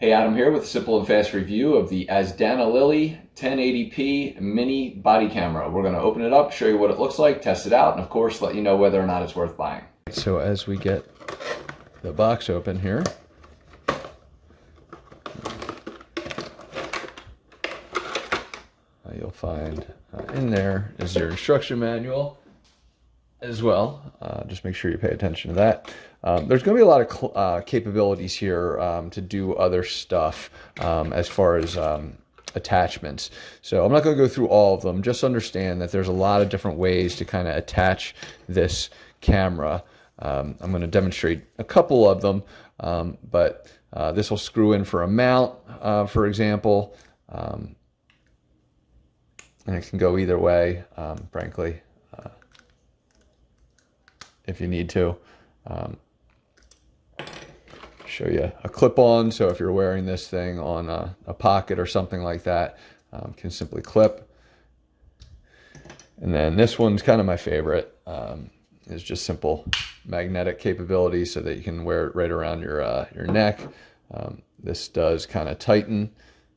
Hey, Adam here with a simple and fast review of the Asdanalili 1080p mini body camera. We're going to open it up, show you what it looks like, test it out, and of course let you know whether or not it's worth buying. So as we get the box open here, you'll find in there is your instruction manual as well. Just make sure you pay attention to that. There's going to be a lot of capabilities here to do other stuff as far as attachments. So I'm not going to go through all of them. Just understand that there's a lot of different ways to kind of attach this camera. I'm going to demonstrate a couple of them, but this will screw in for a mount, for example, and it can go either way, frankly, if you need to. Show you a clip-on, so if you're wearing this thing on a pocket or something like that, can simply clip. And then this one's kind of my favorite. It's just simple magnetic capability so that you can wear it right around your neck. This does kind of tighten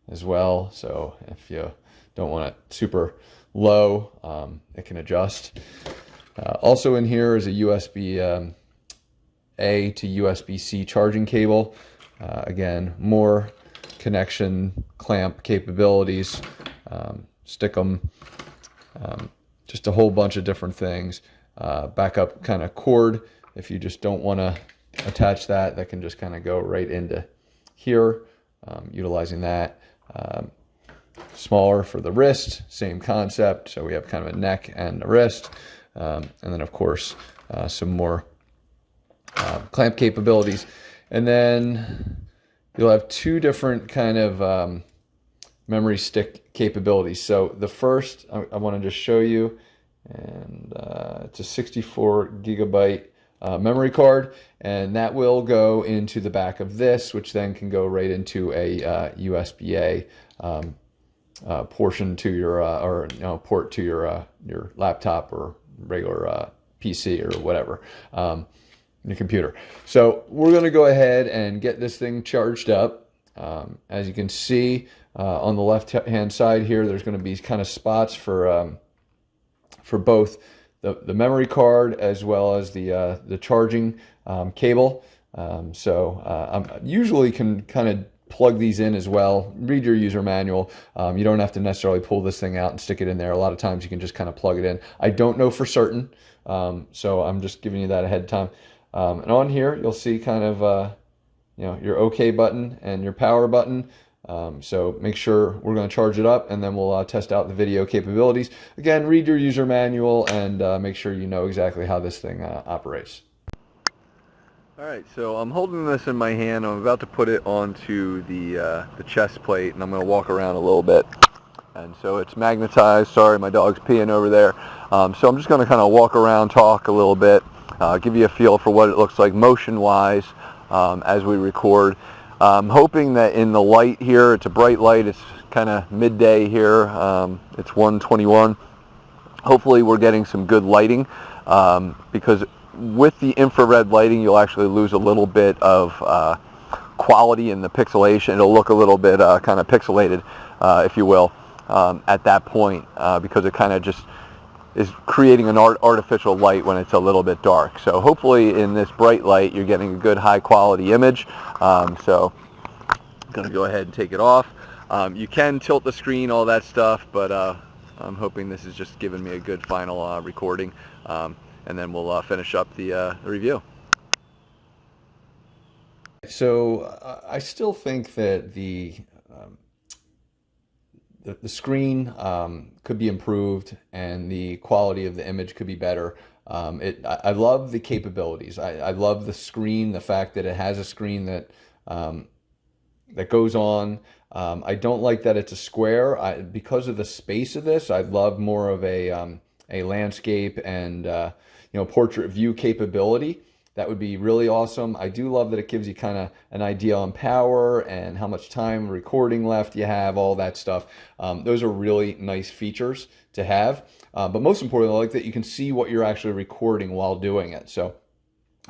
as well, so if you don't want it super low, it can adjust. Also in here is a USB A to USB-C charging cable. Again, more connection clamp capabilities. Stick them, just a whole bunch of different things. Backup kind of cord. If you just don't want to attach that, that can just kind of go right into here, utilizing that. Smaller for the wrist, same concept. So we have kind of a neck and a wrist. And then of course, some more clamp capabilities. And then you'll have two different kind of memory stick capabilities. So the first I want to just show you, and it's a 64 gigabyte memory card, and that will go into the back of this, which then can go right into a USB-A portion to your port to your laptop or regular PC or whatever, your computer. So we're going to go ahead and get this thing charged up. As you can see on the left hand side here, there's going to be kind of spots for both the memory card as well as the charging cable. I usually can kind of plug these in as well. Read your user manual. You don't have to necessarily pull this thing out and stick it in there. A lot of times you can just kind of plug it in. I don't know for certain, so I'm just giving you that ahead of time. And on here you'll see kind of your OK button and your power button. So make sure we're going to charge it up, and then we'll test out the video capabilities. Again, read your user manual and make sure you know exactly how this thing operates. Alright, so I'm holding this in my hand. I'm about to put it onto the chest plate, and I'm going to walk around a little bit. And so it's magnetized. Sorry, my dog's peeing over there. So I'm just going to kind of walk around, talk a little bit, give you a feel for what it looks like motion-wise as we record. I'm hoping that in the light here, it's a bright light. It's kind of midday here. It's 1:21. Hopefully we're getting some good lighting because with the infrared lighting, you'll actually lose a little bit of quality in the pixelation. It'll look a little bit kind of pixelated, if you will, at that point, because it kind of just is creating an artificial light when it's a little bit dark. So hopefully in this bright light, you're getting a good high quality image. So I'm going to go ahead and take it off. You can tilt the screen, all that stuff, but I'm hoping this is just giving me a good final recording. And then we'll finish up the review. So I still think that the screen could be improved and the quality of the image could be better. I love the capabilities. I love the screen, the fact that it has a screen that that goes on. I don't like that it's a square. Because of the space of this, I'd love more of a landscape and portrait view capability. That would be really awesome. I do love that it gives you kind of an idea on power and how much time recording left you have, all that stuff. Those are really nice features to have. But most importantly, I like that you can see what you're actually recording while doing it. So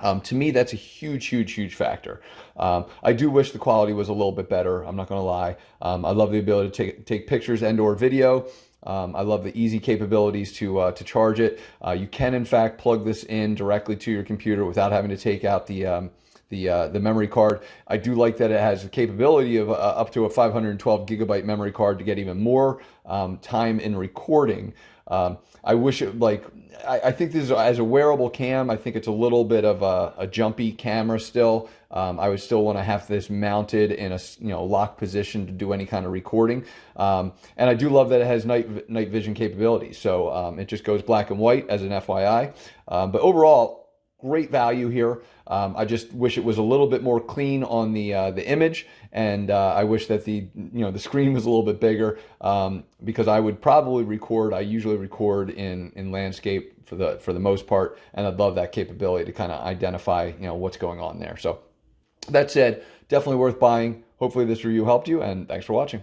To me, that's a huge, huge, huge factor. I do wish the quality was a little bit better. I'm not going to lie. I love the ability to take pictures and/or video. I love the easy capabilities to charge it. You can, in fact, plug this in directly to your computer without having to take out the memory card. I do like that it has the capability of up to a 512 gigabyte memory card to get even more time in recording. I wish it like I think this is, as a wearable cam, I think it's a little bit of a jumpy camera still. I would still want to have this mounted in a locked position to do any kind of recording. And I do love that it has night vision capabilities. So it just goes black and white as an FYI. But overall, great value here. I just wish it was a little bit more clean on the image, and I wish that the screen was a little bit bigger, because I would probably record. I usually record in landscape for the most part, and I'd love that capability to kind of identify what's going on there. So that said, definitely worth buying. Hopefully this review helped you, and thanks for watching.